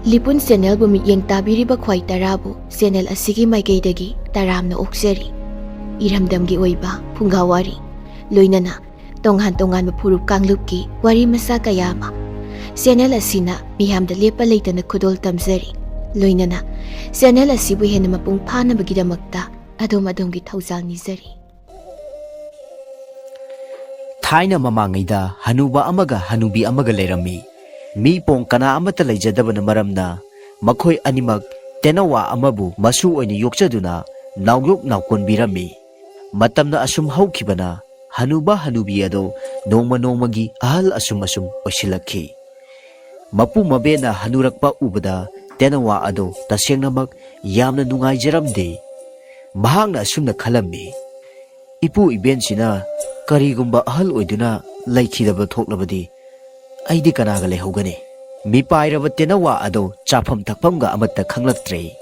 ꯂꯤꯄꯨꯟ ꯆꯦꯅꯦꯜꯕꯨ ꯃꯤꯠꯌꯦꯡ ꯇꯥꯕꯤꯔꯤꯕ ꯈ꯭ꯋꯥꯏ ꯇꯔꯥꯕꯨ ꯆꯦꯅꯦꯜ ꯑꯁꯤꯒꯤ ꯃꯥꯏꯀꯩꯗꯒꯤ ꯇꯔꯥꯝꯅ ꯑꯣꯛꯆꯔꯤ꯫ ꯏꯔꯝꯗꯝꯒꯤ ꯑꯣꯏꯕ ꯐꯨꯡꯒꯥꯋꯥꯔꯤ ꯂꯣꯏꯅꯅ ꯇꯣꯉꯥꯟ ꯇꯣꯉꯥꯟꯕ ꯐꯨꯔꯨꯞ ꯀꯥꯡꯂꯨꯞꯀꯤ ꯋꯥꯔꯤ ꯃꯆꯥ ꯀꯌꯥ ꯑꯃ ꯆꯦꯅꯦꯜ ꯑꯁꯤꯅ ꯃꯤꯌꯥꯝꯗ ꯂꯦꯞꯄ ꯂꯩꯇꯅ ꯈꯨꯗꯣꯜ ꯇꯝꯖꯔꯤ꯫ ꯂꯣꯏꯅꯅ ꯆꯦꯅꯦꯜ ꯑꯁꯤꯕꯨ ꯍꯦꯟꯅ ꯃꯄꯨꯡ ꯐꯥꯅꯕꯒꯤꯗꯃꯛꯇ ꯑꯗꯣꯝꯒꯤ ꯊꯧꯖꯥꯜ ꯅꯤꯖꯔꯤ꯫ ꯊꯥꯏꯅ ꯃꯃꯥꯡꯉꯩꯗ ꯍꯅꯨꯕ ꯑꯃꯒ ꯍꯅꯨꯕꯤ ꯑꯃꯒ ꯂꯩꯔꯝꯃꯤ꯫ ꯃꯤ ꯄꯣꯡ ꯀꯅꯥ ꯑꯃꯠꯇ ꯂꯩꯖꯗꯕꯅ ꯃꯔꯝꯅ ꯃꯈꯣꯏ ꯑꯅꯤꯃꯛ ꯇꯦꯅꯋꯥ ꯑꯃꯕꯨ ꯃꯁꯨ ꯑꯣꯏꯅ ꯌꯣꯛꯆꯗꯨꯅ ꯅꯥꯎꯌꯣꯛ ꯅꯥꯎꯀꯣꯟꯕꯤꯔꯝꯃꯤ꯫ ꯃꯇꯝꯅ ꯑꯁꯨꯝ ꯍꯧꯈꯤꯕꯅ ꯍꯅꯨꯕ ꯍꯅꯨꯕꯤ ꯑꯗꯣ ꯅꯣꯡꯃ ꯅꯣꯡꯃꯒꯤ ꯑꯍꯜ ꯑꯁꯨꯝ ꯑꯣꯏꯁꯤꯜꯂꯛꯈꯤ꯫ ꯃꯄꯨ ꯃꯕꯦꯅ ꯍꯅꯨꯔꯛꯄ ꯎꯕꯗ ꯇꯦꯅꯋꯥ ꯑꯗꯣ ꯇꯁꯦꯡꯅꯃꯛ ꯌꯥꯝꯅ ꯅꯨꯡꯉꯥꯏꯖꯔꯝꯗꯦ꯫ ꯃꯍꯥꯛꯅ ꯑꯁꯨꯝꯅ ꯈꯜꯂꯝꯃꯤ, ꯏꯄꯨ ꯏꯕꯦꯟꯁꯤꯅ ꯀꯔꯤꯒꯨꯝꯕ ꯑꯍꯜ ꯑꯣꯏꯗꯨꯅ ꯂꯩꯈꯤꯗꯕ ꯊꯣꯛꯂꯕꯗꯤ ꯑꯩꯗꯤ ꯀꯅꯥꯒ ꯂꯩꯍꯧꯒꯅꯤ? ꯃꯤꯄꯥꯏꯔꯕ ꯇꯦꯅꯋꯥ ꯑꯗꯣ ꯆꯥꯐꯝ ꯊꯛꯐꯝꯒ ꯑꯃꯠꯇ ꯈꯪꯂꯛꯇ꯭ꯔꯦ꯫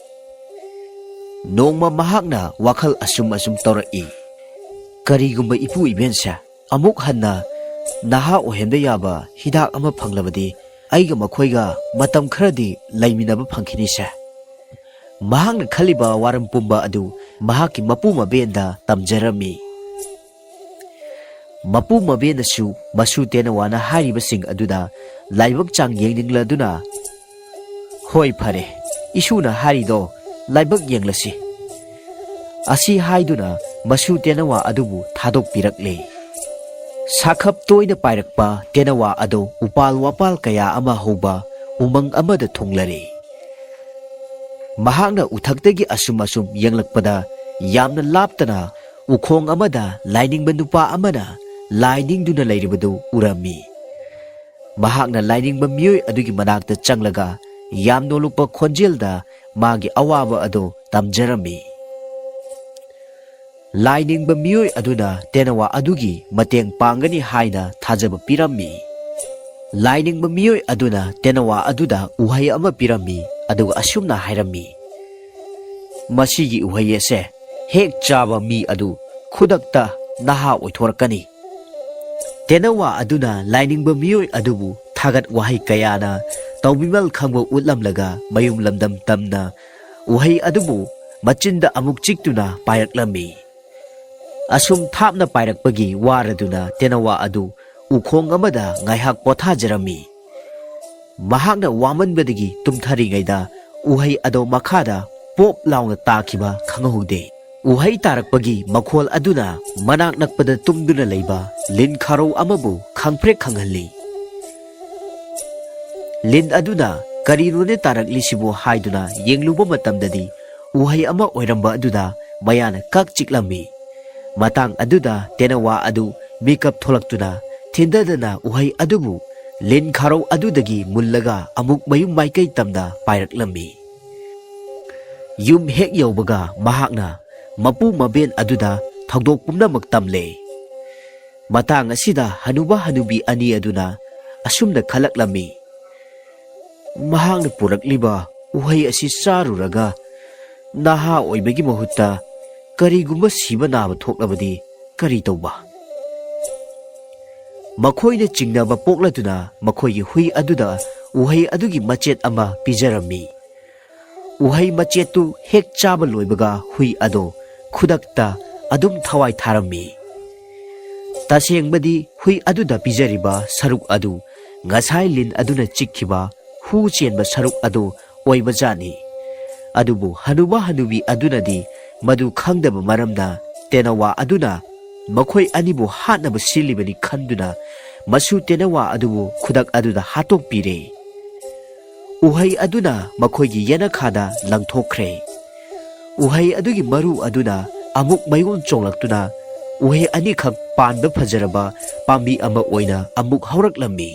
ꯅꯣꯡꯃ ꯃꯍꯥꯛꯅ ꯋꯥꯈꯜ ꯑꯁꯨꯝ ꯇꯧꯔꯛꯏ, ꯀꯔꯤꯒꯨꯝꯕ ꯏꯄꯨ ꯏꯕꯦꯟꯁꯦ ꯑꯃꯨꯛ ꯍꯟꯅ ꯅꯍꯥ ꯑꯣꯏꯍꯟꯕ ꯌꯥꯕ ꯍꯤꯗꯥꯛ ꯑꯃ ꯐꯪꯂꯕꯗꯤ ꯑꯩꯒ ꯃꯈꯣꯏꯒ ꯃꯇꯝ ꯈꯔꯗꯤ ꯂꯩꯃꯤꯟꯅꯕ ꯐꯪꯈꯤꯅꯤꯁꯦ꯫ ꯃꯍꯥꯛꯅ ꯈꯜꯂꯤꯕ ꯋꯥꯔꯝ ꯄꯨꯝꯕ ꯑꯗꯨ ꯃꯍꯥꯛꯀꯤ ꯃꯄꯨ ꯃꯕꯦꯟꯗ ꯇꯝꯖꯔꯝꯃꯤ꯫ ꯃꯄꯨ ꯃꯕꯦꯅꯁꯨ ꯃꯁꯨ ꯇꯦꯅꯋꯥꯅ ꯍꯥꯏꯔꯤꯕꯁꯤꯡ ꯑꯗꯨꯗ ꯂꯥꯏꯕꯛ ꯆꯥꯡ ꯌꯦꯡꯅꯤꯡꯂꯗꯨꯅ, ꯍꯣꯏ ꯐꯔꯦ, ꯏꯁꯨꯅ ꯍꯥꯏꯔꯤꯗꯣ ꯂꯥꯏꯕꯛ ꯌꯦꯡꯂꯁꯤ ꯑꯁꯤ ꯍꯥꯏꯗꯨꯅ ꯃꯁꯨ ꯇꯦꯅꯋꯥ ꯑꯗꯨꯕꯨ ꯊꯥꯗꯣꯛꯄꯤꯔꯛꯂꯦ꯫ ꯁꯥꯈꯞ ꯇꯣꯏꯅ ꯄꯥꯏꯔꯛꯄ ꯇꯦꯅꯋꯥ ꯑꯗꯣ ꯎꯄꯥꯜ ꯋꯥꯄꯥꯜ ꯀꯌꯥ ꯑꯃ ꯍꯧꯕ ꯎꯃꯪ ꯑꯃꯗ ꯊꯨꯡꯂꯔꯦ꯫ ꯃꯍꯥꯛꯅ ꯎꯊꯛꯇꯒꯤ ꯑꯁꯨꯝ ꯌꯦꯡꯂꯛꯄꯗ ꯌꯥꯝꯅ ꯂꯥꯞꯇꯅ ꯎꯈꯣꯡ ꯑꯃꯗ ꯂꯥꯏꯅꯤꯡꯕ ꯅꯨꯄꯥ ꯑꯃꯅ ꯂꯥꯏ ꯅꯤꯡꯗꯨꯅ ꯂꯩꯔꯤꯕꯗꯨ ꯎꯔꯝꯃꯤ꯫ ꯃꯍꯥꯛꯅ ꯂꯥꯏꯅꯤꯡꯕ ꯃꯤꯑꯣꯏ ꯑꯗꯨꯒꯤ ꯃꯅꯥꯛꯇ ꯆꯪꯂꯒ ꯌꯥꯝ ꯅꯣꯂꯨꯛꯄ ꯈꯣꯟꯖꯦꯜꯗ ꯃꯥꯒꯤ ꯑꯋꯥꯕ ꯑꯗꯨ ꯇꯝꯖꯔꯝꯃꯤ꯫ ꯂꯥꯏꯅꯤꯡꯕ ꯃꯤꯑꯣꯏ ꯑꯗꯨꯅ ꯇꯦꯅꯋꯥ ꯑꯗꯨꯒꯤ ꯃꯇꯦꯡ ꯄꯥꯡꯒꯅꯤ ꯍꯥꯏꯅ ꯊꯥꯖꯕ ꯄꯤꯔꯝꯃꯤ꯫ ꯂꯥꯏꯅꯤꯡꯕ ꯃꯤꯑꯣꯏ ꯑꯗꯨꯅ ꯇꯦꯅꯋꯥ ꯑꯗꯨꯗ ꯎꯍꯩ ꯑꯃ ꯄꯤꯔꯝꯃꯤ ꯑꯗꯨꯒ ꯑꯁꯨꯝꯅ ꯍꯥꯏꯔꯝꯃꯤ, ꯃꯁꯤꯒꯤ ꯎꯍꯩ ꯑꯁꯦ ꯍꯦꯛ ꯆꯥꯕ ꯃꯤ ꯑꯗꯨ ꯈꯨꯗꯛꯇ ꯅꯍꯥ ꯑꯣꯏꯊꯣꯔꯛꯀꯅꯤ꯫ ꯇꯦꯅꯋꯥ ꯑꯗꯨꯅ ꯂꯥꯏꯅꯤꯡꯕ ꯃꯤꯑꯣꯏ ꯑꯗꯨꯕꯨ ꯊꯥꯒꯠ ꯋꯥꯍꯩ ꯀꯌꯥꯅ ꯇꯧꯕꯤꯃꯜ ꯈꯪꯕ ꯎꯠꯂꯝꯂꯒ ꯃꯌꯨꯝ ꯂꯝꯗꯝ ꯇꯝꯅ ꯎꯍꯩ ꯑꯗꯨꯕꯨ ꯃꯆꯤꯟꯗ ꯑꯃꯨꯛ ꯆꯤꯛꯇꯨꯅ ꯄꯥꯏꯔꯛꯂꯝꯃꯤ꯫ ꯑꯁꯨꯝ ꯊꯥꯞꯅ ꯄꯥꯏꯔꯛꯄꯒꯤ ꯋꯥꯔꯗꯨꯅ ꯇꯦꯅꯋꯥ ꯑꯗꯨ ꯎꯈꯣꯡ ꯑꯃꯗ ꯉꯥꯏꯍꯥꯛ ꯄꯣꯊꯥꯖꯔꯝꯃꯤ꯫ ꯃꯍꯥꯛꯅ ꯋꯥꯃꯟꯕꯗꯒꯤ ꯇꯨꯝꯊꯔꯤꯉꯩꯗ ꯎꯍꯩ ꯑꯗꯣ ꯃꯈꯥꯗ ꯄꯣꯞ ꯂꯥꯎꯅ ꯇꯥꯈꯤꯕ ꯈꯪꯍꯧꯗꯦ꯫ ꯎꯍꯩ ꯇꯥꯔꯛꯄꯒꯤ ꯃꯈꯣꯜ ꯑꯗꯨꯅ ꯃꯅꯥꯛ ꯅꯛꯄꯗ ꯇꯨꯝꯗꯨꯅ ꯂꯩꯕ ꯂꯤꯟ ꯈꯥꯔꯧ ꯑꯃꯕꯨ ꯈꯪꯄ꯭ꯔꯦꯛ ꯈꯪꯍꯜꯂꯤ꯫ ꯂꯤꯟ ꯑꯗꯨꯅ ꯀꯔꯤꯅꯣꯅꯦ ꯇꯥꯔꯛꯂꯤꯁꯤꯕꯨ ꯍꯥꯏꯗꯨꯅ ꯌꯦꯡꯂꯨꯕ ꯃꯇꯝꯗꯗꯤ ꯎꯍꯩ ꯑꯃ ꯑꯣꯏꯔꯝꯕ ꯑꯗꯨꯗ ꯃꯌꯥꯅ ꯀꯛ ꯆꯤꯛꯂꯝꯃꯤ꯫ ꯃꯇꯥꯡ ꯑꯗꯨꯗ ꯇꯦꯅꯋꯥ ꯑꯗꯨ ꯃꯤꯀꯞ ꯊꯣꯛꯂꯛꯇꯨꯅ ꯊꯤꯟꯗꯗꯅ ꯎꯍꯩ ꯑꯗꯨꯕꯨ ꯂꯤꯟ ꯈꯥꯔꯧ ꯑꯗꯨꯗꯒꯤ ꯃꯨꯜꯂꯒ ꯑꯃꯨꯛ ꯃꯌꯨꯝ ꯃꯥꯏꯀꯩ ꯇꯝꯅ ꯄꯥꯏꯔꯛꯂꯝꯃꯤ꯫ ꯌꯨꯝ ꯍꯦꯛ ꯌꯧꯕꯒ ꯃꯍꯥꯛꯅ ꯃꯄꯨ ꯃꯕꯦꯟ ꯑꯗꯨꯗ ꯊꯧꯗꯣꯛ ꯄꯨꯝꯅꯃꯛ ꯇꯝꯂꯦ꯫ ꯃꯇꯥꯡ ꯑꯁꯤꯗ ꯍꯅꯨꯕ ꯍꯅꯨꯕꯤ ꯑꯅꯤ ꯑꯗꯨꯅ ꯑꯁꯨꯝꯅ ꯈꯜꯂꯛꯂꯝꯃꯤ, ꯃꯍꯥꯛꯅ ꯄꯨꯔꯛꯂꯤꯕ ꯎꯍꯩ ꯑꯁꯤ ꯆꯥꯔꯨꯔꯒ ꯅꯍꯥ ꯑꯣꯏꯕꯒꯤ ꯃꯍꯨꯠꯇ ꯀꯔꯤꯒꯨꯝꯕ ꯁꯤꯕ ꯅꯥꯕ ꯊꯣꯛꯂꯕꯗꯤ ꯀꯔꯤ ꯇꯧꯕ? ꯃꯈꯣꯏꯅ ꯆꯤꯡꯅꯕ ꯄꯣꯛꯂꯗꯨꯅ ꯃꯈꯣꯏꯒꯤ ꯍꯨꯏ ꯑꯗꯨꯗ ꯎꯍꯩ ꯑꯗꯨꯒꯤ ꯃꯆꯦꯠ ꯑꯃ ꯄꯤꯖꯔꯝꯃꯤ꯫ ꯎꯍꯩ ꯃꯆꯦꯠꯇꯨ ꯍꯦꯛ ꯆꯥꯕ ꯂꯣꯏꯕꯒ ꯍꯨꯏ ꯑꯗꯣ ꯈꯨꯗꯛꯇ ꯑꯗꯨꯝ ꯊꯋꯥꯏ ꯊꯥꯔꯝꯃꯤ꯫ ꯇꯁꯦꯡꯕꯗꯤ ꯍꯨꯏ ꯑꯗꯨꯗ ꯄꯤꯖꯔꯤꯕ ꯁꯔꯨꯛ ꯑꯗꯨ ꯉꯁꯥꯏ ꯂꯤꯟ ꯑꯗꯨꯅ ꯆꯤꯛꯈꯤꯕ ꯍꯨ ꯆꯦꯟꯕ ꯁꯔꯨꯛ ꯑꯗꯨ ꯑꯣꯏꯕꯖꯥꯠꯅꯤ꯫ ꯑꯗꯨꯕꯨ ꯍꯅꯨꯕ ꯍꯅꯨꯕꯤ ꯑꯗꯨꯅꯗꯤ ꯃꯗꯨ ꯈꯪꯗꯕ ꯃꯔꯝꯅ ꯇꯦꯅꯋꯥ ꯑꯗꯨꯅ ꯃꯈꯣꯏ ꯑꯅꯤꯕꯨ ꯍꯥꯠꯅꯕ ꯁꯤꯜꯂꯤꯕꯅꯤ ꯈꯟꯗꯨꯅ ꯃꯁꯨ ꯇꯦꯅꯋꯥ ꯑꯗꯨꯕꯨ ꯈꯨꯗꯛ ꯑꯗꯨꯗ ꯍꯥꯠꯇꯣꯛꯄꯤꯔꯦ꯫ ꯎꯍꯩ ꯑꯗꯨꯅ ꯃꯈꯣꯏꯒꯤ ꯌꯦꯅꯈꯥꯗ ꯂꯪꯊꯣꯛꯈ꯭ꯔꯦ꯫ ꯎꯍꯩ ꯑꯗꯨꯒꯤ ꯃꯔꯨ ꯑꯗꯨꯅ ꯑꯃꯨꯛ ꯃꯌꯣꯟ ꯆꯣꯡꯂꯛꯇꯨꯅ ꯎꯍꯩ ꯑꯅꯤꯈꯛ ꯄꯥꯟꯕ ꯐꯖꯔꯕ ꯄꯥꯝꯕꯤ ꯑꯃ ꯑꯣꯏꯅ ꯑꯃꯨꯛ ꯍꯧꯔꯛꯂꯝꯃꯤ꯫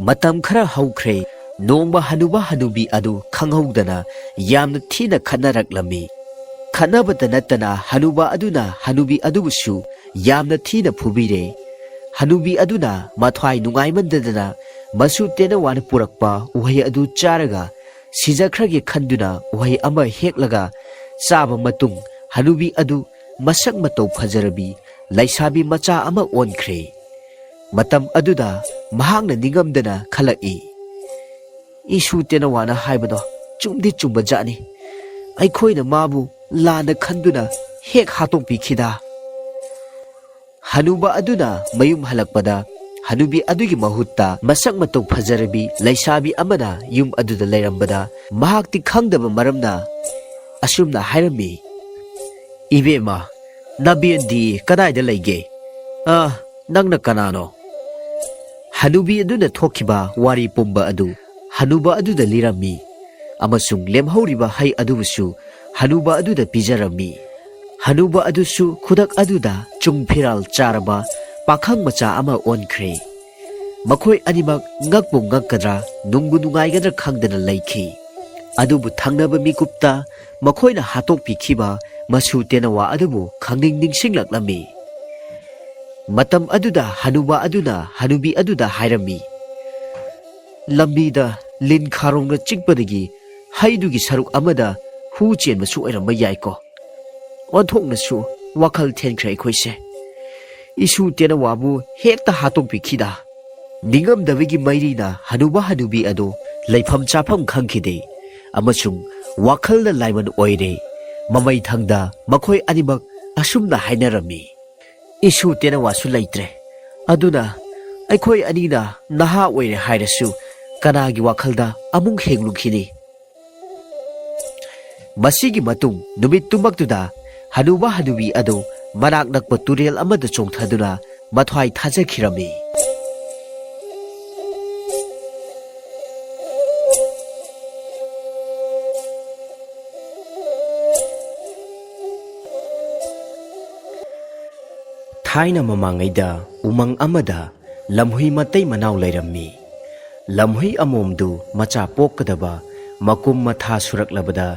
ꯃꯇꯝ ꯈꯔ ꯍꯧꯈ꯭ꯔꯦ꯫ ꯅꯣꯡꯃ ꯍꯅꯨꯕ ꯍꯅꯨꯕꯤ ꯑꯗꯨ ꯈꯪꯍꯧꯗꯅ ꯌꯥꯝꯅ ꯊꯤꯅ ꯈꯠꯅꯔꯛꯂꯝꯃꯤ꯫ ꯈꯠꯅꯕꯇ ꯅꯠꯇꯅ ꯍꯅꯨꯕ ꯑꯗꯨꯅ ꯍꯅꯨꯕꯤ ꯑꯗꯨꯕꯨꯁꯨ ꯌꯥꯝꯅ ꯊꯤꯅ ꯐꯨꯕꯤꯔꯦ꯫ ꯍꯅꯨꯕꯤ ꯑꯗꯨꯅ ꯃꯊ꯭ꯋꯥꯏ ꯅꯨꯡꯉꯥꯏꯃꯟꯗꯗꯅ ꯃꯁꯨ ꯇꯦꯅꯋꯥꯅ ꯄꯨꯔꯛꯄ ꯎꯍꯩ ꯑꯗꯨ ꯆꯥꯔꯒ ꯁꯤꯖꯈ꯭ꯔꯒꯦ ꯈꯟꯗꯨꯅ ꯎꯍꯩ ꯑꯃ ꯍꯦꯛꯂꯒ ꯆꯥꯕ ꯃꯇꯨꯡ ꯍꯅꯨꯕꯤ ꯑꯗꯨ ꯃꯁꯛ ꯃꯇꯧ ꯐꯖꯔꯕꯤ ꯂꯩꯁꯥꯕꯤ ꯃꯆꯥ ꯑꯃ ꯑꯣꯟꯈ꯭ꯔꯦ꯫ ꯃꯇꯝ ꯑꯗꯨꯗ ꯃꯍꯥꯛꯅ ꯅꯤꯡꯉꯝꯗꯅ ꯈꯜꯂꯛꯏ, ꯏꯁꯨ ꯇꯦꯅꯋꯥꯅ ꯍꯥꯏꯕꯗꯣ ꯆꯨꯝꯗꯤ ꯆꯨꯝꯕ ꯖꯥꯠꯅꯤ ꯑꯩꯈꯣꯏꯅ ꯃꯥꯕꯨ ꯂꯥꯟꯅ ꯈꯟꯗꯨꯅ ꯍꯦꯛ ꯍꯥꯠꯇꯣꯛꯄꯤꯈꯤꯗ ꯍꯅꯨꯕ ꯑꯗꯨꯅ ꯃꯌꯨꯝ ꯍꯜꯂꯛꯄꯗ ꯍꯅꯨꯕꯤ ꯑꯗꯨꯒꯤ ꯃꯍꯨꯠꯇ ꯃꯁꯛ ꯃꯇꯧ ꯐꯖꯔꯕꯤ ꯂꯩꯁꯥꯕꯤ ꯑꯃꯅ ꯌꯨꯝ ꯑꯗꯨꯗ ꯂꯩꯔꯝꯕꯗ ꯃꯍꯥꯛꯇꯤ ꯈꯪꯗꯕ ꯃꯔꯝꯅ ꯑꯁꯨꯝꯅ ꯍꯥꯏꯔꯝꯃꯤ ꯏꯕꯦꯝꯃ ꯅꯕꯦꯟꯗꯤ ꯀꯗꯥꯏꯗ ꯂꯩꯒꯦ ꯅꯪꯅ ꯀꯅꯥꯅꯣ ꯍꯅꯨꯕꯤ ꯑꯗꯨꯅ ꯊꯣꯛꯈꯤꯕ ꯋꯥꯔꯤ ꯄꯨꯝꯕ ꯑꯗꯨ ꯍꯅꯨꯕ ꯑꯗꯨꯗ ꯂꯤꯔꯝꯃꯤ ꯑꯃꯁꯨꯡ ꯂꯦꯝꯍꯧꯔꯤꯕ ꯍꯩ ꯑꯗꯨꯕꯨꯁꯨ ꯍꯅꯨꯕ ꯑꯗꯨꯗ ꯄꯤꯖꯔꯝꯃꯤ ꯍꯅꯨꯕ ꯑꯗꯨꯁꯨ ꯈꯨꯗꯛ ꯑꯗꯨꯗ ꯆꯨꯡ ꯐꯤꯔꯥꯜ ꯆꯥꯔꯕ ꯄꯥꯈꯪ ꯃꯆꯥ ꯑꯃ ꯑꯣꯟꯈ꯭ꯔꯦ ꯃꯈꯣꯏ ꯑꯅꯤꯃꯛ ꯉꯛꯄꯨ ꯉꯛꯀꯗ꯭ꯔꯥ ꯅꯨꯡꯕꯨ ꯅꯨꯡꯉꯥꯏꯒꯗ꯭ꯔꯥ ꯈꯪꯗꯅ ꯂꯩꯈꯤ ꯑꯗꯨꯕꯨ ꯊꯪꯅꯕ ꯃꯤꯀꯨꯞꯇ ꯃꯈꯣꯏꯅ ꯍꯥꯠꯇꯣꯛꯄꯤꯈꯤꯕ ꯃꯁꯨ ꯇꯦꯅꯋꯥ ꯑꯗꯨꯕꯨ ꯈꯪꯅꯤꯡ ꯅꯤꯡꯁꯤꯡꯂꯛꯂꯝꯃꯤ ꯃꯇꯝ ꯑꯗꯨꯗ ꯍꯅꯨꯕ ꯑꯗꯨꯅ ꯍꯅꯨꯕꯤ ꯑꯗꯨꯗ ꯍꯥꯏꯔꯝꯃꯤ ꯂꯝꯕꯤꯗ ꯂꯤꯟ ꯈꯥꯔꯣꯡꯅ ꯆꯤꯛꯄꯗꯒꯤ ꯍꯩꯗꯨꯒꯤ ꯁꯔꯨꯛ ꯑꯃꯗ ꯍꯨ ꯆꯦꯟꯕꯁꯨ ꯑꯣꯏꯔꯝꯕ ꯌꯥꯏꯀꯣ ꯑꯣꯟꯊꯣꯛꯅꯁꯨ ꯋꯥꯈꯜ ꯊꯦꯟꯈ꯭ꯔꯦ ꯑꯩꯈꯣꯏꯁꯦ ꯏꯁꯨ ꯇꯦꯅꯋꯥꯕꯨ ꯍꯦꯛꯇ ꯍꯥꯠꯇꯣꯛꯄꯤꯈꯤꯗ ꯅꯤꯡꯉꯝꯗꯕꯒꯤ ꯃꯩꯔꯤꯅ ꯍꯅꯨꯕ ꯍꯅꯨꯕꯤ ꯑꯗꯨ ꯂꯩꯐꯝ ꯆꯥꯐꯝ ꯈꯪꯈꯤꯗꯦ ꯑꯃꯁꯨꯡ ꯋꯥꯈꯜꯅ ꯂꯥꯏꯃꯟ ꯑꯣꯏꯔꯦ ꯃꯃꯩꯊꯪꯗ ꯃꯈꯣꯏ ꯑꯅꯤꯃꯛ ꯑꯁꯨꯝꯅ ꯍꯥꯏꯅꯔꯝꯃꯤ ꯏꯁꯨ ꯇꯦꯅꯋꯥꯁꯨ ꯂꯩꯇ꯭ꯔꯦ ꯑꯗꯨꯅ ꯑꯩꯈꯣꯏ ꯑꯅꯤꯅ ꯅꯍꯥ ꯑꯣꯏꯔꯦ ꯍꯥꯏꯔꯁꯨ ꯀꯅꯥꯒꯤ ꯋꯥꯈꯜꯗ ꯑꯃꯨꯛ ꯍꯦꯡꯂꯨꯈꯤꯅꯤ ꯃꯁꯤꯒꯤ ꯃꯇꯨꯡ ꯅꯨꯃꯤꯠꯇꯨꯃꯛꯇꯨꯗ ꯍꯅꯨꯕ ꯍꯅꯨꯕꯤ ꯑꯗꯨ ꯃꯅꯥꯛ ꯅꯛꯄ ꯇꯨꯔꯦꯜ ꯑꯃꯗ ꯆꯣꯡꯊꯗꯨꯅ ꯃꯊ꯭ꯋꯥꯏ ꯊꯥꯖꯈꯤꯔꯝꯃꯤ ꯊꯥꯏꯅ ꯃꯃꯥꯡꯉꯩꯗ ꯎꯃꯪ ꯑꯃꯗ ꯂꯝꯍꯨꯏ ꯃꯇꯩ ꯃꯅꯥꯎ ꯂꯩꯔꯝꯃꯤ ꯂꯝꯍꯨꯏ ꯑꯃꯣꯝꯗꯨ ꯃꯆꯥ ꯄꯣꯛꯀꯗꯕ ꯃꯀꯨꯝ ꯃꯊꯥ ꯁꯨꯔꯛꯂꯕꯗ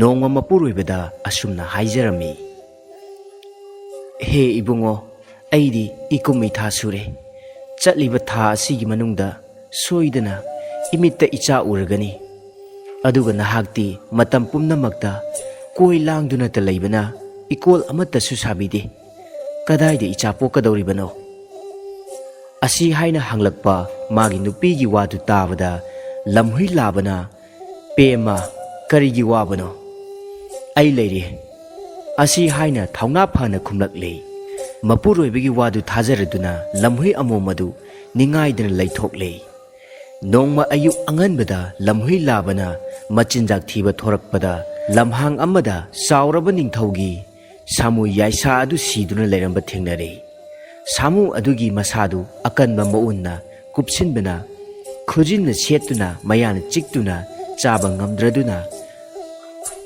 ꯅꯣꯡꯃ ꯃꯄꯨꯔꯣꯏꯕꯗ ꯑꯁꯨꯝꯅ ꯍꯥꯏꯖꯔꯝꯃꯤ ꯍꯦ ꯏꯕꯨꯡꯉꯣ ꯑꯩꯗꯤ ꯏꯀꯨꯝ ꯏꯊꯥ ꯁꯨꯔꯦ ꯆꯠꯂꯤꯕ ꯊꯥ ꯑꯁꯤꯒꯤ ꯃꯅꯨꯡꯗ ꯁꯣꯏꯗꯅ ꯏꯃꯤꯠꯇ ꯏꯆꯥ ꯎꯔꯒꯅꯤ ꯑꯗꯨꯒ ꯅꯍꯥꯛꯇꯤ ꯃꯇꯝ ꯄꯨꯝꯅꯃꯛꯇ ꯀꯣꯏ ꯂꯥꯡꯗꯨꯅꯇ ꯂꯩꯕꯅ ꯏꯀꯣꯜ ꯑꯃꯠꯇꯁꯨ ꯁꯥꯕꯤꯗꯦ ꯀꯗꯥꯏꯗ ꯏꯆꯥ ꯄꯣꯛꯀꯗꯧꯔꯤꯕꯅꯣ ꯑꯁꯤ ꯍꯥꯏꯅ ꯍꯪꯂꯛꯄ ꯃꯥꯒꯤ ꯅꯨꯄꯤꯒꯤ ꯋꯥꯗꯨ ꯇꯥꯕꯗ ꯂꯝꯍꯨꯏ ꯂꯥꯕꯅ ꯄꯦꯝꯃ ꯀꯔꯤꯒꯤ ꯋꯥꯕꯅꯣ ꯑꯩ ꯂꯩꯔꯤ ꯑꯁꯤ ꯍꯥꯏꯅ ꯊꯧꯅꯥ ꯐꯅ ꯈꯨꯝꯂꯛꯂꯦ ꯃꯄꯨꯔꯣꯏꯕꯒꯤ ꯋꯥꯗꯨ ꯊꯥꯖꯔꯗꯨꯅ ꯂꯝꯍꯨꯏ ꯑꯃꯣꯝ ꯑꯗꯨ ꯅꯤꯡꯉꯥꯏꯗꯅ ꯂꯩꯊꯣꯛꯂꯦ ꯅꯣꯡꯃ ꯑꯌꯨꯛ ꯑꯉꯟꯕꯗ ꯂꯝꯍꯨꯏ ꯂꯥꯕꯅ ꯃꯆꯤꯟꯖꯥꯛ ꯊꯤꯕ ꯊꯣꯔꯛꯄꯗ ꯂꯝꯍꯥꯡ ꯑꯃꯗ ꯆꯥꯎꯔꯕ ꯅꯤꯡꯊꯧꯒꯤ ꯁꯥꯃꯨ ꯌꯥꯏꯁꯥ ꯑꯗꯨ ꯁꯤꯗꯨꯅ ꯂꯩꯔꯝꯕ ꯊꯦꯡꯅꯔꯦ ꯁꯥꯃꯨ ꯑꯗꯨꯒꯤ ꯃꯁꯥꯗꯨ ꯑꯀꯟꯕ ꯃꯎꯟꯅ ꯀꯨꯞꯁꯤꯟꯕꯅ ꯈꯨꯖꯤꯟꯅ ꯁꯦꯠꯇꯨꯅ ꯃꯌꯥꯅ ꯆꯤꯛꯇꯨꯅ ꯆꯥꯕ ꯉꯝꯗ꯭ꯔꯗꯨꯅ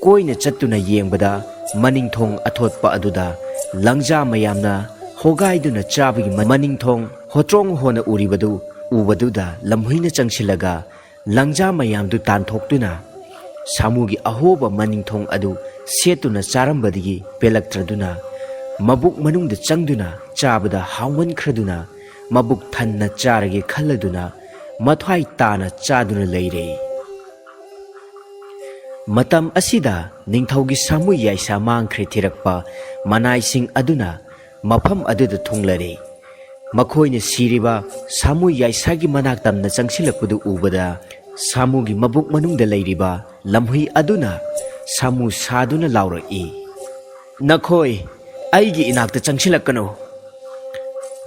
ꯀꯣꯏꯅ ꯆꯠꯇꯨꯅ ꯌꯦꯡꯕꯗ ꯃꯅꯤꯡꯊꯣꯡ ꯑꯊꯣꯠꯄ ꯑꯗꯨꯗ ꯂꯪꯖꯥ ꯃꯌꯥꯝꯅ ꯍꯣꯒꯥꯏꯗꯨꯅ ꯆꯥꯕꯒꯤ ꯃꯅꯤꯡꯊꯣꯡ ꯍꯣꯇ꯭ꯔꯣꯡ ꯍꯣꯅ ꯎꯔꯤꯕꯗꯨ ꯎꯕꯗꯨꯗ ꯂꯝꯍꯨꯏꯅ ꯆꯪꯁꯤꯜꯂꯒ ꯂꯪꯖꯥ ꯃꯌꯥꯝꯗꯨ ꯇꯥꯟꯊꯣꯛꯇꯨꯅ ꯁꯥꯃꯨꯒꯤ ꯑꯍꯣꯕ ꯃꯅꯤꯡꯊꯣꯡ ꯑꯗꯨ ꯁꯦꯠꯇꯨꯅ ꯆꯥꯔꯝꯕꯗꯒꯤ ꯄꯦꯜꯂꯛꯇ꯭ꯔꯗꯨꯅ ꯃꯕꯨꯛ ꯃꯅꯨꯡꯗ ꯆꯪꯗꯨꯅ ꯆꯥꯕꯗ ꯍꯥꯎꯃꯟꯈ꯭ꯔꯗꯨꯅ ꯃꯕꯨꯛ ꯊꯟꯅ ꯆꯥꯔꯒꯦ ꯈꯜꯂꯗꯨꯅ ꯃꯊ꯭ꯋꯥꯏ ꯇꯥꯅ ꯆꯥꯗꯨꯅ ꯂꯩꯔꯦ ꯃꯇꯝ ꯑꯁꯤꯗ ꯅꯤꯡꯊꯧꯒꯤ ꯁꯥꯃꯨ ꯌꯥꯏꯁꯥ ꯃꯥꯡꯈ꯭ꯔꯦ ꯊꯤꯔꯛꯄ ꯃꯅꯥꯏꯁꯤꯡ ꯑꯗꯨꯅ ꯃꯐꯝ ꯑꯗꯨꯗ ꯊꯨꯡꯂꯔꯦ ꯃꯈꯣꯏꯅ ꯁꯤꯔꯤꯕ ꯁꯥꯃꯨ ꯌꯥꯏꯁꯥꯒꯤ ꯃꯅꯥꯛ ꯇꯝꯅ ꯆꯪꯁꯤꯜꯂꯛꯄꯗꯨ ꯎꯕꯗ ꯁꯥꯃꯨꯒꯤ ꯃꯕꯨꯛ ꯃꯅꯨꯡꯗ ꯂꯩꯔꯤꯕ ꯂꯝꯍꯨꯏ ꯑꯗꯨꯅ ꯁꯥꯃꯨ ꯁꯥꯗꯨꯅ ꯂꯥꯎꯔꯛꯏ ꯅꯈꯣꯏ ꯑꯩꯒꯤ ꯏꯅꯥꯛꯇ ꯆꯪꯁꯤꯜꯂꯛꯀꯅꯨ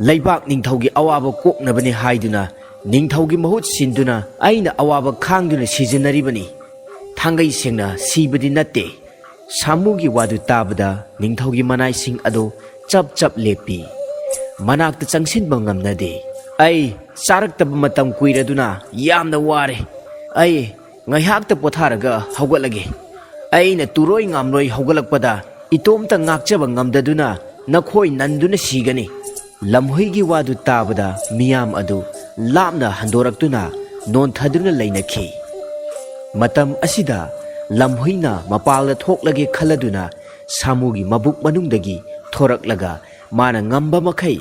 ꯂꯩꯕꯥꯛ ꯅꯤꯡꯊꯧꯒꯤ ꯑꯋꯥꯕ ꯀꯣꯛꯅꯕꯅꯤ ꯍꯥꯏꯗꯨꯅ ꯅꯤꯡꯊꯧꯒꯤ ꯃꯍꯨꯠ ꯁꯤꯟꯗꯨꯅ ꯑꯩꯅ ꯑꯋꯥꯕ ꯈꯥꯡꯗꯨꯅ ꯁꯤꯖꯤꯟꯅꯔꯤꯕꯅꯤ ꯊꯥꯡꯒꯩ ꯁꯦꯡꯅ ꯁꯤꯕꯗꯤ ꯅꯠꯇꯦ ꯁꯥꯃꯨꯒꯤ ꯋꯥꯗꯨ ꯇꯥꯕꯗ ꯅꯤꯡꯊꯧꯒꯤ ꯃꯅꯥꯏꯁꯤꯡ ꯑꯗꯨ ꯆꯞ ꯆꯞ ꯂꯦꯞꯄꯤ ꯃꯅꯥꯛꯇ ꯆꯪꯁꯤꯟꯕ ꯉꯝꯅꯗꯦ ꯑꯩ ꯆꯥꯔꯛꯇꯕ ꯃꯇꯝ ꯀꯨꯏꯔꯗꯨꯅ ꯌꯥꯝꯅ ꯋꯥꯔꯦ ꯑꯩ ꯉꯥꯏꯍꯥꯛꯇ ꯄꯣꯊꯥꯔꯒ ꯍꯧꯒꯠꯂꯒꯦ ꯑꯩꯅ ꯇꯨꯔꯣꯏ ꯉꯥꯝꯂꯣꯏ ꯍꯧꯒꯠꯂꯛꯄꯗ ꯏꯇꯣꯝꯇ ꯉꯥꯛꯆꯕ ꯉꯝꯗꯗꯨꯅ ꯅꯈꯣꯏ ꯅꯟꯗꯨꯅ ꯁꯤꯒꯅꯤ ꯂꯝꯍꯨꯏꯒꯤ ꯋꯥꯗꯨ ꯇꯥꯕꯗ ꯃꯤꯌꯥꯝ ꯑꯗꯨ ꯂꯥꯞꯅ ꯍꯟꯗꯣꯔꯛꯇꯨꯅ ꯅꯣꯟꯊꯗꯨꯅ ꯂꯩꯅꯈꯤ ꯃꯇꯝ ꯑꯁꯤꯗ ꯂꯝꯍꯨꯏꯅ ꯃꯄꯥꯜꯗ ꯊꯣꯛꯂꯒꯦ ꯈꯜꯂꯗꯨꯅ ꯁꯥꯃꯨꯒꯤ ꯃꯕꯨꯛ ꯃꯅꯨꯡꯗꯒꯤ ꯊꯣꯔꯛꯂꯒ ꯃꯥꯅ ꯉꯝꯕ ꯃꯈꯩ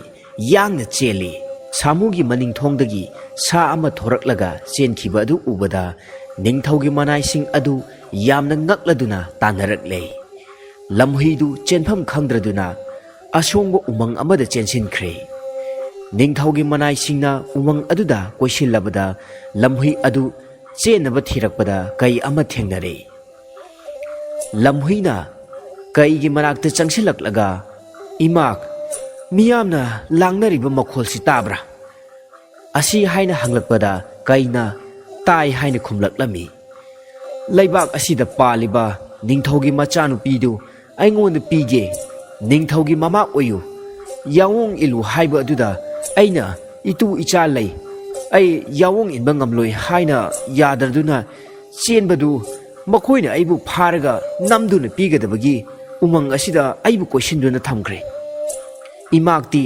ꯌꯥꯡꯅ ꯆꯦꯜꯂꯤ ꯁꯥꯃꯨꯒꯤ ꯃꯅꯤꯡꯊꯣꯡꯗꯒꯤ ꯁꯥ ꯑꯃ ꯊꯣꯔꯛꯂꯒ ꯆꯦꯟꯈꯤꯕ ꯑꯗꯨ ꯎꯕꯗ ꯅꯤꯡꯊꯧꯒꯤ ꯃꯅꯥꯏꯁꯤꯡ ꯑꯗꯨ ꯌꯥꯝꯅ ꯉꯛꯂꯗꯨꯅ ꯇꯥꯟꯅꯔꯛꯂꯦ ꯂꯝꯍꯨꯏꯗꯨ ꯆꯦꯟꯐꯝ ꯈꯪꯗ꯭ꯔꯗꯨꯅ ꯑꯁꯣꯡꯕ ꯎꯃꯪ ꯑꯃꯗ ꯆꯦꯟꯁꯤꯟꯈ꯭ꯔꯦ ꯅꯤꯡꯊꯧꯒꯤ ꯃꯅꯥꯏꯁꯤꯡꯅ ꯎꯃꯪ ꯑꯗꯨꯗ ꯀꯣꯏꯁꯤꯜꯂꯕꯗ ꯂꯝꯍꯨꯏ ꯑꯗꯨ ꯆꯦꯟꯅꯕ ꯊꯤꯔꯛꯄꯗ ꯀꯩ ꯑꯃ ꯊꯦꯡꯅꯔꯦ꯫ ꯂꯝꯍꯨꯏꯅ ꯀꯩꯒꯤ ꯃꯅꯥꯛꯇ ꯆꯪꯁꯤꯜꯂꯛꯂꯒ "ꯏꯃꯥꯛ, ꯃꯤꯌꯥꯝꯅ ꯂꯥꯡꯅꯔꯤꯕ ꯃꯈꯣꯜꯁꯤ ꯇꯥꯕ꯭ꯔꯥ?" ꯑꯁꯤ ꯍꯥꯏꯅ ꯍꯪꯂꯛꯄꯗ ꯀꯩꯅ "ꯇꯥꯏ" ꯍꯥꯏꯅ ꯈꯨꯝꯂꯛꯂꯝꯃꯤ꯫ "ꯂꯩꯕꯥꯛ ꯑꯁꯤꯗ ꯄꯥꯜꯂꯤꯕ ꯅꯤꯡꯊꯧꯒꯤ ꯃꯆꯥꯅꯨꯄꯤꯗꯨ ꯑꯩꯉꯣꯟꯗ ꯄꯤꯒꯦ, ꯅꯤꯡꯊꯧꯒꯤ ꯃꯃꯥ ꯑꯣꯏꯌꯨ, ꯌꯥꯑꯣꯡ ꯏꯜꯂꯨ ꯍꯥꯏꯕ ꯑꯗꯨꯗ ꯑꯩꯅ ꯏꯇꯨ ꯏꯆꯥ ꯂꯩ, ꯑꯩ ꯌꯥꯑꯣꯡ ꯏꯟꯕ ꯉꯝꯂꯣꯏ ꯍꯥꯏꯅ ꯌꯥꯗꯗꯨꯅ ꯆꯦꯟꯕꯗꯨ ꯃꯈꯣꯏꯅ ꯑꯩꯕꯨ ꯐꯥꯔꯒ ꯅꯝꯗꯨꯅ ꯄꯤꯒꯗꯕꯒꯤ ꯎꯃꯪ ꯑꯁꯤꯗ ꯑꯩꯕꯨ ꯀꯣꯏꯁꯤꯟꯗꯨꯅ ꯊꯝꯈ꯭ꯔꯦ꯫ ꯏꯃꯥꯛꯇꯤ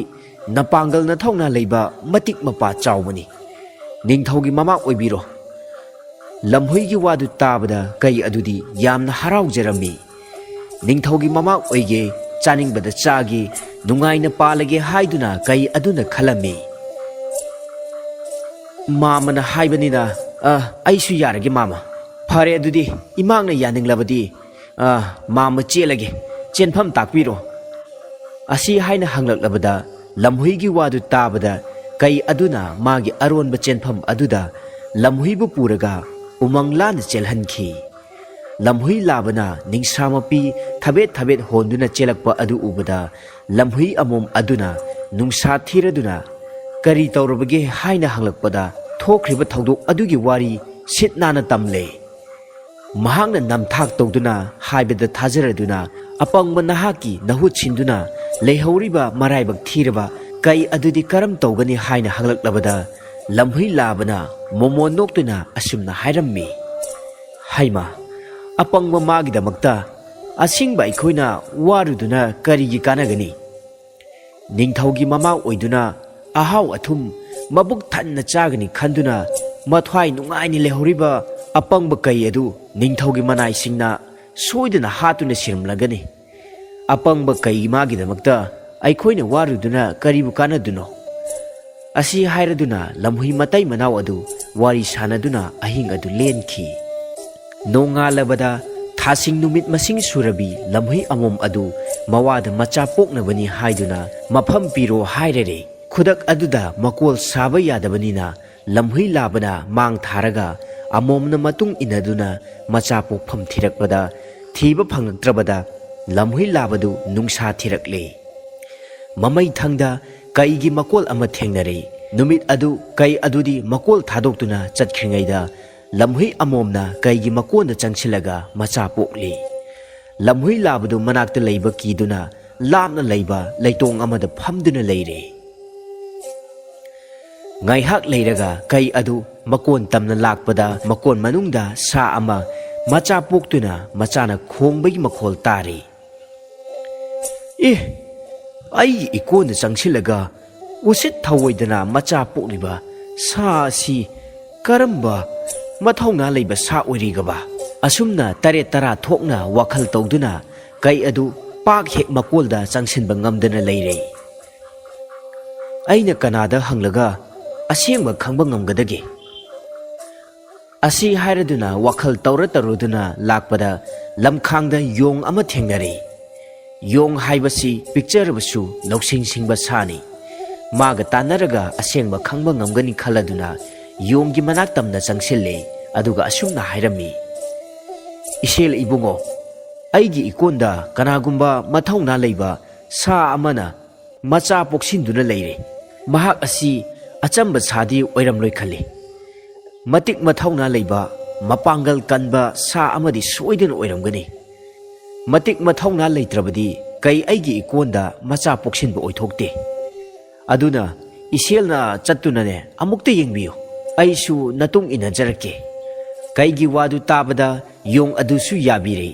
ꯅꯄꯥꯡꯒꯜ ꯅꯊꯧꯅꯥ ꯂꯩꯕ ꯃꯇꯤꯛ ꯃꯄꯥ ꯆꯥꯎꯕꯅꯤ, ꯅꯤꯡꯊꯧꯒꯤ ꯃꯃꯥ ꯑꯣꯏꯕꯤꯔꯣ." ꯂꯝꯍꯨꯏꯒꯤ ꯋꯥꯗꯨ ꯇꯥꯕꯗ ꯀꯩ ꯑꯗꯨꯗꯤ ꯌꯥꯝꯅ ꯍꯔꯥꯎꯖꯔꯝꯃꯤ꯫ ꯅꯤꯡꯊꯧꯒꯤ ꯃꯃꯥ ꯑꯣꯏꯒꯦ, ꯆꯥꯅꯤꯡꯕꯗ ꯆꯥꯒꯦ, ꯅꯨꯡꯉꯥꯏꯅ ꯄꯥꯜꯂꯒꯦ ꯍꯥꯏꯗꯨꯅ ꯀꯩ ꯑꯗꯨꯅ ꯈꯜꯂꯝꯃꯤ꯫ "ꯃꯥꯃꯅ ꯍꯥꯏꯕꯅꯤꯅ ꯑꯩꯁꯨ ꯌꯥꯔꯒꯦ ꯃꯥꯃ꯫ ꯐꯔꯦ ꯑꯗꯨꯗꯤ ꯏꯃꯥꯛꯅ ꯌꯥꯅꯤꯡꯂꯕꯗꯤ ꯃꯥꯃ ꯆꯦꯜꯂꯒꯦ, ꯆꯦꯟꯐꯝ ꯇꯥꯛꯄꯤꯔꯣ." ꯑꯁꯤ ꯍꯥꯏꯅ ꯍꯪꯂꯛꯂꯕꯗ ꯂꯝꯍꯨꯏꯒꯤ ꯋꯥꯗꯨ ꯇꯥꯕꯗ ꯀꯩ ꯑꯗꯨꯅ ꯃꯥꯒꯤ ꯑꯔꯣꯟꯕ ꯆꯦꯟꯐꯝ ꯑꯗꯨꯗ ꯂꯝꯍꯨꯏꯕꯨ ꯄꯨꯔꯒ ꯎꯃꯪ ꯂꯥꯟꯅ ꯆꯦꯜꯍꯟꯈꯤ꯫ ꯂꯝꯍꯨꯏ ꯂꯥꯕꯅ ꯅꯤꯡꯁꯥ ꯃꯄꯤ ꯊꯕꯦꯠ ꯊꯕꯦꯠ ꯍꯣꯟꯗꯨꯅ ꯆꯦꯜꯂꯛꯄ ꯑꯗꯨ ꯎꯕꯗ ꯂꯝꯍꯨꯏ ꯑꯃꯣꯝ ꯑꯗꯨꯅ ꯅꯨꯡꯁꯥ ꯊꯤꯔꯗꯨꯅ "ꯀꯔꯤ ꯇꯧꯔꯕꯒꯦ?" ꯍꯥꯏꯅ ꯍꯪꯂꯛꯄꯗ ꯊꯣꯛꯈ꯭ꯔꯤꯕ ꯊꯧꯗꯣꯛ ꯑꯗꯨꯒꯤ ꯋꯥꯔꯤ ꯁꯤꯠ ꯅꯥꯟꯅ ꯇꯝꯂꯦ꯫ ꯃꯍꯥꯛꯅ ꯅꯝꯊꯥꯛ ꯇꯧꯗꯨꯅ ꯍꯥꯏꯕꯗ ꯊꯥꯖꯔꯗꯨꯅ ꯑꯄꯪꯕ ꯅꯍꯥꯛꯀꯤ ꯅꯍꯨꯠ ꯁꯤꯟꯗꯨꯅ ꯂꯩꯍꯧꯔꯤꯕ ꯃꯔꯥꯏꯕꯛ ꯊꯤꯔꯕ ꯀꯩ ꯑꯗꯨꯗꯤ ꯀꯔꯝ ꯇꯧꯒꯅꯤ ꯍꯥꯏꯅ ꯍꯪꯂꯛꯂꯕꯗ ꯂꯝꯍꯨꯏ ꯂꯥꯕꯅ ꯃꯣꯃꯣꯟ ꯅꯣꯛꯇꯨꯅ ꯑꯁꯨꯝꯅ ꯍꯥꯏꯔꯝꯃꯤ꯫ "ꯍꯩꯃꯥ, ꯑꯄꯪꯕ ꯃꯥꯒꯤꯗꯃꯛꯇ ꯑꯁꯤꯡꯕ ꯑꯩꯈꯣꯏꯅ ꯋꯥꯔꯨꯗꯨꯅ ꯀꯔꯤꯒꯤ ꯀꯥꯟꯅꯒꯅꯤ? ꯅꯤꯡꯊꯧꯒꯤ ꯃꯃꯥ ꯑꯣꯏꯗꯨꯅ ꯑꯍꯥꯎ ꯑꯊꯨꯝ ꯃꯕꯨꯛ ꯊꯟꯅ ꯆꯥꯒꯅꯤ ꯈꯟꯗꯨꯅ ꯃꯊ꯭ꯋꯥꯏ ꯅꯨꯡꯉꯥꯏꯅ ꯂꯩꯍꯧꯔꯤꯕ ꯑꯄꯪꯕ ꯀꯩ ꯑꯗꯨ ꯅꯤꯡꯊꯧꯒꯤ ꯃꯅꯥꯏꯁꯤꯡꯅ ꯁꯣꯏꯗꯅ ꯍꯥꯠꯇꯨꯅ ꯁꯤꯔꯝꯂꯒꯅꯤ꯫ ꯑꯄꯪꯕ ꯀꯩ ꯃꯥꯒꯤꯗꯃꯛꯇ ꯑꯩꯈꯣꯏꯅ ꯋꯥꯔꯨꯗꯨꯅ ꯀꯔꯤꯕꯨ ꯀꯥꯟꯅꯗꯨꯅꯣ?" ꯑꯁꯤ ꯍꯥꯏꯔꯗꯨꯅ ꯂꯝꯍꯨꯏ ꯃꯇꯩ ꯃꯅꯥꯎ ꯑꯗꯨ ꯋꯥꯔꯤ ꯁꯥꯅꯗꯨꯅ ꯑꯍꯤꯡ ꯑꯗꯨ ꯂꯦꯟꯈꯤ꯫ ꯅꯣꯡꯉꯥꯜꯂꯕꯗ ꯊꯥꯁꯤꯡ ꯅꯨꯃꯤꯠ ꯃꯁꯤꯡ ꯁꯨꯔꯕꯤ ꯂꯝꯍꯨꯏ ꯑꯃꯣꯝ ꯑꯗꯨ ꯃꯋꯥꯗ ꯃꯆꯥ ꯄꯣꯛꯅꯕꯅꯤ ꯍꯥꯏꯗꯨꯅ ꯃꯐꯝ ꯄꯤꯔꯣ ꯍꯥꯏꯔꯔꯦ꯫ ꯈꯨꯗꯛ ꯑꯗꯨꯗ ꯃꯀꯣꯜ ꯁꯥꯕ ꯌꯥꯗꯕꯅꯤꯅ ꯂꯝꯍꯨꯏ ꯂꯥꯕꯅ ꯃꯥꯡ ꯊꯥꯔꯒ ꯑꯃꯣꯝꯅ ꯃꯇꯨꯡ ꯏꯟꯅꯗꯨꯅ ꯃꯆꯥ ꯄꯣꯛꯐꯝ ꯊꯤꯔꯛꯄꯗ ꯊꯤꯕ ꯐꯪꯂꯛꯇ꯭ꯔꯕꯗ ꯂꯝꯍꯨꯏ ꯂꯥꯕꯗꯨ ꯅꯨꯡꯁꯥ ꯊꯤꯔꯛꯂꯦ꯫ ꯃꯃꯩꯊꯪꯗ ꯀꯩꯒꯤ ꯃꯀꯣꯜ ꯑꯃ ꯊꯦꯡꯅꯔꯦ꯫ ꯅꯨꯃꯤꯠ ꯑꯗꯨ ꯀꯩ ꯑꯗꯨꯗꯤ ꯃꯀꯣꯜ ꯊꯥꯗꯣꯛꯇꯨꯅ ꯆꯠꯈ꯭ꯔꯤꯉꯩꯗ ꯂꯝꯍꯨꯏ ꯑꯃꯣꯝꯅ ꯀꯩꯒꯤ ꯃꯀꯣꯟꯗ ꯆꯪꯁꯤꯜꯂꯒ ꯃꯆꯥ ꯄꯣꯛꯂꯤ꯫ ꯂꯝꯍꯨꯏ ꯂꯥꯕꯗꯨ ꯃꯅꯥꯛꯇ ꯂꯩꯕ ꯀꯤꯗꯨꯅ ꯂꯥꯞꯅ ꯂꯩꯕ ꯂꯩꯇꯣꯡ ꯑꯃꯗ ꯐꯝꯗꯨꯅ ꯂꯩꯔꯦ꯫ ꯉꯥꯏꯍꯥꯛ ꯂꯩꯔꯒ ꯀꯩ ꯑꯗꯨ ꯃꯀꯣꯟ ꯇꯝꯅ ꯂꯥꯛꯄꯗ ꯃꯀꯣꯟ ꯃꯅꯨꯡꯗ ꯁꯥ ꯑꯃ ꯃꯆꯥ ꯄꯣꯛꯇꯨꯅ ꯃꯆꯥꯅ ꯈꯣꯡꯕꯒꯤ ꯃꯈꯣꯜ ꯇꯥꯔꯦ꯫ "ꯑꯦ, ꯑꯩꯒꯤ ꯏꯀꯣꯟꯗ ꯆꯪꯁꯤꯜꯂꯒ ꯎꯁꯤꯠ ꯊꯑꯣꯏꯗꯅ ꯃꯆꯥ ꯄꯣꯛꯂꯤꯕ ꯁꯥ ꯑꯁꯤ ꯀꯔꯝꯕ ꯃꯊꯧꯅꯥ ꯂꯩꯕ ꯁꯥ ꯑꯣꯏꯔꯤꯒꯕ?" ꯑꯁꯨꯝꯅ ꯇꯔꯦꯠ ꯇꯔꯥ ꯊꯣꯛꯅ ꯋꯥꯈꯜ ꯇꯧꯗꯨꯅ ꯀꯩ ꯑꯗꯨ ꯄꯥꯛ ꯍꯦꯛ ꯃꯀꯣꯜꯗ ꯆꯪꯁꯤꯟꯕ ꯉꯝꯗꯅ ꯂꯩꯔꯦ꯫ "ꯑꯩꯅ ꯀꯅꯥꯗ ꯍꯪꯂꯒ ꯑꯁꯦꯡꯕ ꯈꯪꯕ ꯉꯝꯒꯗꯒꯦ?" ꯑꯁꯤ ꯍꯥꯏꯔꯗꯨꯅ ꯋꯥꯈꯜ ꯇꯧꯔꯗꯨꯅ ꯂꯥꯛꯄꯗ ꯂꯝꯈꯥꯡꯗ ꯌꯣꯡ ꯑꯃ ꯊꯦꯡꯅꯔꯦ꯫ ꯌꯣꯡ ꯍꯥꯏꯕꯁꯤ ꯄꯤꯛꯆꯔꯕꯁꯨ ꯂꯧꯁꯤꯡ ꯁꯤꯡꯕ ꯁꯥꯅꯤ꯫ ꯃꯥꯒ ꯇꯥꯟꯅꯔꯒ ꯑꯁꯦꯡꯕ ꯈꯪꯕ ꯉꯝꯒꯅꯤ ꯈꯜꯂꯗꯨꯅ ꯌꯣꯡꯒꯤ ꯃꯅꯥꯛ ꯇꯝꯅ ꯆꯪꯁꯤꯜꯂꯦ꯫ ꯑꯗꯨꯒ ꯑꯁꯨꯝꯅ ꯍꯥꯏꯔꯝꯃꯤ꯫ "ꯏꯆꯦꯜ ꯏꯕꯨꯡꯉꯣ, ꯑꯩꯒꯤ ꯏꯀꯣꯟꯗ ꯀꯅꯥꯒꯨꯝꯕ ꯃꯊꯧꯅꯥ ꯂꯩꯕ ꯁꯥ ꯑꯃꯅ ꯃꯆꯥ ꯄꯣꯛꯁꯤꯟꯗꯨꯅ ꯂꯩꯔꯦ꯫ ꯃꯍꯥꯛ ꯑꯁꯤ ꯑꯆꯝꯕ ꯁꯥꯗꯤ ꯑꯣꯏꯔꯝꯂꯣꯏ ꯈꯜꯂꯤ꯫ ꯃꯇꯤꯛ ꯃꯊꯧꯅꯥ ꯂꯩꯕ ꯃꯄꯥꯡꯒꯜ ꯀꯟꯕ ꯁꯥ ꯑꯃꯗꯤ ꯁꯣꯏꯗꯅ ꯑꯣꯏꯔꯝꯒꯅꯤ꯫ ꯃꯇꯤꯛ ꯃꯊꯧꯅꯥ ꯂꯩꯇ꯭ꯔꯕꯗꯤ ꯀꯩ ꯑꯩꯒꯤ ꯏꯀꯣꯟꯗ ꯃꯆꯥ ꯄꯣꯛꯁꯤꯟꯕ ꯑꯣꯏꯊꯣꯛꯇꯦ꯫ ꯑꯗꯨꯅ ꯏꯆꯦꯜꯅ ꯆꯠꯇꯨꯅꯅꯦ ꯑꯃꯨꯛꯇ ꯌꯦꯡꯕꯤꯌꯨ, ꯑꯩꯁꯨ ꯅꯇꯨꯡ ꯏꯟꯅꯖꯔꯛꯀꯦ." ꯀꯩꯒꯤ ꯋꯥꯗꯨ ꯇꯥꯕꯗ ꯌꯣꯡ ꯑꯗꯨꯁꯨ ꯌꯥꯕꯤꯔꯦ꯫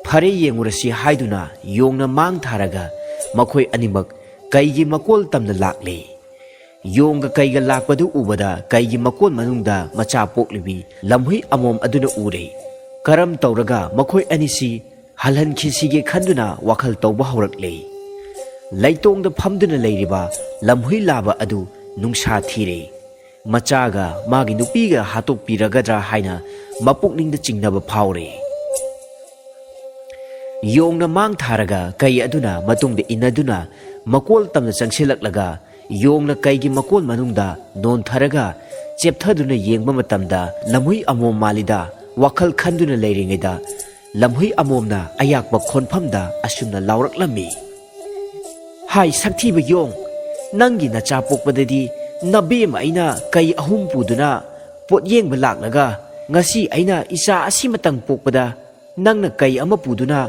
ꯐꯔꯦ ꯌꯦꯡꯉꯨꯔꯁꯤ ꯍꯥꯏꯗꯨꯅ ꯌꯣꯡꯅ ꯃꯥꯡ ꯊꯥꯔꯒ ꯃꯈꯣꯏ ꯑꯅꯤꯃꯛ ꯀꯩꯒꯤ ꯃꯀꯣꯜ ꯇꯝꯅ ꯂꯥꯛꯂꯦ꯫ ꯌꯣꯡꯒ ꯀꯩꯒ ꯂꯥꯛꯄꯗꯨ ꯎꯕꯗ ꯀꯩꯒꯤ ꯃꯀꯣꯟ ꯃꯅꯨꯡꯗ ꯃꯆꯥ ꯄꯣꯛꯂꯤꯕꯤ ꯂꯝꯍꯨꯏ ꯑꯃꯣꯝ ꯑꯗꯨꯅ ꯎꯔꯦ꯫ ꯀꯔꯝ ꯇꯧꯔꯒ ꯃꯈꯣꯏ ꯑꯅꯤꯁꯤ ꯍꯜꯍꯟꯈꯤꯁꯤꯒꯦ ꯈꯟꯗꯨꯅ ꯋꯥꯈꯜ ꯇꯧꯕ ꯍꯧꯔꯛꯂꯦ꯫ ꯂꯩꯇꯣꯡꯗ ꯐꯝꯗꯨꯅ ꯂꯩꯔꯤꯕ ꯂꯝꯍꯨꯏ ꯂꯥꯕ ꯑꯗꯨ ꯅꯨꯡꯁꯥ ꯊꯤꯔꯦ꯫ ꯃꯆꯥꯒ ꯃꯥꯒꯤ ꯅꯨꯄꯤꯒ ꯍꯥꯠꯇꯣꯛꯄꯤꯔꯒꯗ꯭ꯔꯥ ꯍꯥꯏꯅ ꯃꯄꯨꯛꯅꯤꯡꯗ ꯆꯤꯡꯅꯕ ꯐꯥꯎꯔꯦ꯫ ꯌꯣꯡꯅ ꯃꯥꯡ ꯊꯥꯔꯒ ꯀꯩ ꯑꯗꯨꯅ ꯃꯇꯨꯡꯗ ꯏꯟꯅꯗꯨꯅ ꯃꯀꯣꯜ ꯇꯝꯅ ꯆꯪꯁꯤꯜꯂꯛꯂꯒ ꯌꯣꯡꯅ ꯀꯩꯒꯤ ꯃꯀꯣꯜ ꯃꯅꯨꯡꯗ ꯅꯣꯟꯊꯔꯒ ꯆꯦꯞꯊꯗꯨꯅ ꯌꯦꯡꯕ ꯃꯇꯝꯗ ꯂꯝꯍꯨꯏ ꯑꯃꯣꯝ ꯃꯥꯜꯂꯤꯗ ꯋꯥꯈꯜ ꯈꯟꯗꯨꯅ ꯂꯩꯔꯤꯉꯩꯗ ꯂꯝꯍꯨꯏ ꯑꯃꯣꯝꯅ ꯑꯌꯥꯛꯄ ꯈꯣꯟꯐꯝꯗ ꯑꯁꯨꯝꯅ ꯂꯥꯎꯔꯛꯂꯝꯃꯤ꯫ ꯍꯥꯏ ꯁꯛꯊꯤꯕ ꯌꯣꯡ, ꯅꯪꯒꯤ ꯅꯆꯥ ꯄꯣꯛꯄꯗꯗꯤ ꯅꯕꯦꯝ ꯑꯩꯅ ꯀꯩ 3 ꯄꯨꯗꯨꯅ ꯄꯣꯠ ꯌꯦꯡꯕ ꯂꯥꯛꯂꯒ ꯉꯁꯤ ꯑꯩꯅ ꯏꯆꯥ ꯑꯁꯤꯃꯇꯪ ꯄꯣꯛꯄꯗ ꯅꯪꯅ ꯀꯩ 1 ꯄꯨꯗꯨꯅ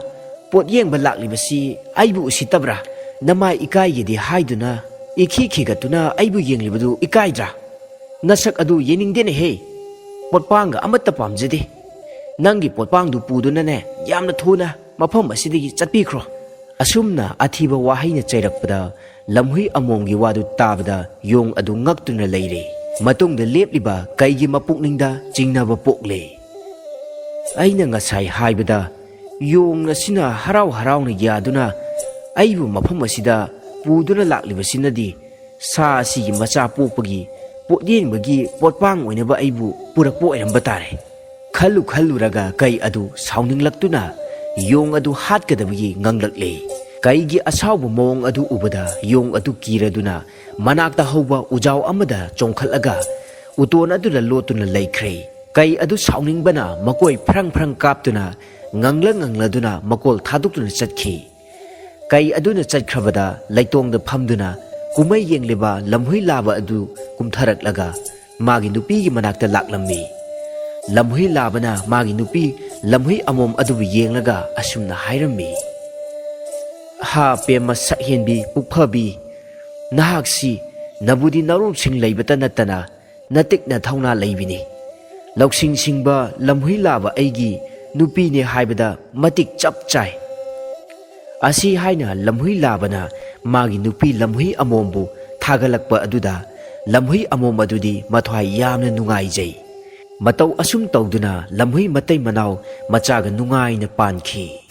ꯄꯣꯠ ꯌꯦꯡꯕ ꯂꯥꯛꯂꯤꯕꯁꯤ ꯑꯩꯕꯨ ꯎꯁꯤꯠꯇꯕ꯭ꯔꯥ? ꯅꯃꯥꯏ ꯏꯀꯥꯏꯒꯦꯗꯤ ꯍꯥꯏꯗꯨꯅ ꯏꯈꯤ ꯈꯤꯒꯠꯇꯨꯅ ꯑꯩꯕꯨ ꯌꯦꯡꯂꯤꯕꯗꯨ ꯏꯀꯥꯏꯗ꯭ꯔꯥ? ꯅꯁꯛ ꯑꯗꯨ ꯌꯦꯡꯅꯤꯡꯗꯦꯅꯦꯍꯦ, ꯄꯣꯠꯄꯥꯡꯒ ꯑꯃꯠꯇ ꯄꯥꯝꯖꯗꯦ꯫ ꯅꯪꯒꯤ ꯄꯣꯠꯄꯥꯡꯗꯨ ꯄꯨꯗꯨꯅꯅꯦ ꯌꯥꯝꯅ ꯊꯨꯅ ꯃꯐꯝ ꯑꯁꯤꯗꯒꯤ ꯆꯠꯄꯤꯈ꯭ꯔꯣ꯫ ꯑꯁꯨꯝꯅ ꯑꯊꯤꯕ ꯋꯥꯍꯩꯅ ꯆꯩꯔꯛꯄꯗ ꯂꯝꯍꯨꯏ ꯑꯃꯣꯝꯒꯤ ꯋꯥꯗꯨ ꯇꯥꯕꯗ ꯌꯣꯡ ꯑꯗꯨ ꯉꯛꯇꯨꯅ ꯂꯩꯔꯦ꯫ ꯃꯇꯨꯡꯗ ꯂꯦꯞꯂꯤꯕ ꯀꯩꯒꯤ ꯃꯄꯨꯛꯅꯤꯡꯗ ꯆꯤꯡꯅꯕ ꯄꯣꯛꯂꯦ꯫ ꯑꯩꯅ ꯉꯁꯥꯏ ꯍꯥꯏꯕꯗ ꯌꯣꯡ ꯑꯁꯤꯅ ꯍꯔꯥꯎ ꯍꯔꯥꯎꯅ ꯌꯥꯗꯨꯅ ꯑꯩꯕꯨ ꯃꯐꯝ ꯑꯁꯤꯗ ꯄꯨꯗꯨꯅ ꯂꯥꯛꯂꯤꯕꯁꯤꯅꯗꯤ ꯁꯥ ꯑꯁꯤꯒꯤ ꯃꯆꯥ ꯄꯣꯛꯄꯒꯤ ꯄꯣꯠꯌꯦꯡꯕꯒꯤ ꯄꯣꯠꯄꯥꯡ ꯑꯣꯏꯅꯕ ꯑꯩꯕꯨ ꯄꯨꯔꯛꯄ ꯑꯣꯏꯔꯝꯕ ꯇꯥꯔꯦ꯫ ꯈꯜꯂꯨꯔꯒ ꯀꯩ ꯑꯗꯨ ꯁꯥꯎꯅꯤꯡꯂꯛꯇꯨꯅ ꯌꯣꯡ ꯑꯗꯨ ꯍꯥꯠꯀꯗꯕꯒꯤ ꯉꯪꯂꯛꯂꯦ꯫ ꯀꯩꯒꯤ ꯑꯁꯥꯎꯕ ꯃꯑꯣꯡ ꯑꯗꯨ ꯎꯕꯗ ꯌꯣꯡ ꯑꯗꯨ ꯀꯤꯔꯗꯨꯅ ꯃꯅꯥꯛꯇ ꯍꯧꯕ ꯎꯖꯥꯎ ꯑꯃꯗ ꯆꯣꯡꯈꯠꯂꯒ ꯎꯇꯣꯟ ꯑꯗꯨꯗ ꯂꯣꯠꯇꯨꯅ ꯂꯩꯈ꯭ꯔꯦ꯫ ꯀꯩ ꯑꯗꯨ ꯁꯥꯎꯅꯤꯡꯕꯅ ꯃꯀꯣꯏ ꯐ꯭ꯔꯪ ꯐ꯭ꯔꯪ ꯀꯥꯞꯇꯨꯅ ꯉꯪꯂꯗꯨꯅ ꯃꯀꯣꯜ ꯊꯥꯗꯣꯛꯇꯨꯅ ꯆꯠꯈꯤ꯫ ꯀꯩ ꯑꯗꯨꯅ ꯆꯠꯈ꯭ꯔꯕꯗ ꯂꯩꯇꯣꯡꯗ ꯐꯝꯗꯨꯅ ꯀꯨꯝꯃꯩ ꯌꯦꯡꯂꯤꯕ ꯂꯝꯍꯨꯏ ꯂꯥꯕ ꯑꯗꯨ ꯀꯨꯝꯊꯔꯛꯂꯒ ꯃꯥꯒꯤ ꯅꯨꯄꯤꯒꯤ ꯃꯅꯥꯛꯇ ꯂꯥꯛꯂꯝꯃꯤ꯫ ꯂꯝꯍꯨꯏ ꯂꯥꯕꯅ ꯃꯥꯒꯤ ꯅꯨꯄꯤ ꯂꯝꯍꯨꯏ ꯑꯃꯣꯝ ꯑꯗꯨꯕꯨ ꯌꯦꯡꯂꯒ ꯑꯁꯨꯝꯅ ꯍꯥꯏꯔꯝꯃꯤ꯫ ꯍꯥ ꯄꯦꯝꯃ ꯁꯛꯍꯦꯟꯕꯤ ꯄꯨꯛꯐꯕꯤ, ꯅꯍꯥꯛꯁꯤ ꯅꯕꯨꯗꯤ ꯅꯔꯣꯡꯁꯤꯡ ꯂꯩꯕꯇ ꯅꯠꯇꯅ ꯅꯇꯤꯛꯅ ꯊꯧꯅꯥ ꯂꯩꯕꯤꯅꯤ꯫ ꯂꯧꯁꯤꯡ ꯁꯤꯡꯕ ꯂꯝꯍꯨꯏ ꯂꯥꯕ ꯑꯩꯒꯤ ꯅꯨꯄꯤꯅꯦ ꯍꯥꯏꯕꯗ ꯃꯇꯤꯛ ꯆꯞ ꯆꯥꯏ꯫ ꯑꯁꯤ ꯍꯥꯏꯅ ꯂꯝꯍꯨꯏ ꯂꯥꯕꯅ ꯃꯥꯒꯤ ꯅꯨꯄꯤ ꯂꯝꯍꯨꯏ ꯑꯃꯣꯝꯕꯨ ꯊꯥꯒꯠꯂꯛꯄ ꯑꯗꯨꯗ ꯂꯝꯍꯨꯏ ꯑꯃꯣꯝ ꯑꯗꯨꯗꯤ ꯃꯊ꯭ꯋꯥꯏ ꯌꯥꯝꯅ ꯅꯨꯡꯉꯥꯏꯖꯩ꯫ ꯃꯇꯧ ꯑꯁꯨꯝ ꯇꯧꯗꯨꯅ ꯂꯝꯍꯨꯏ ꯃꯇꯩ ꯃꯅꯥꯎ ꯃꯆꯥꯒ ꯅꯨꯡꯉꯥꯏꯅ ꯄꯥꯟꯈꯤ꯫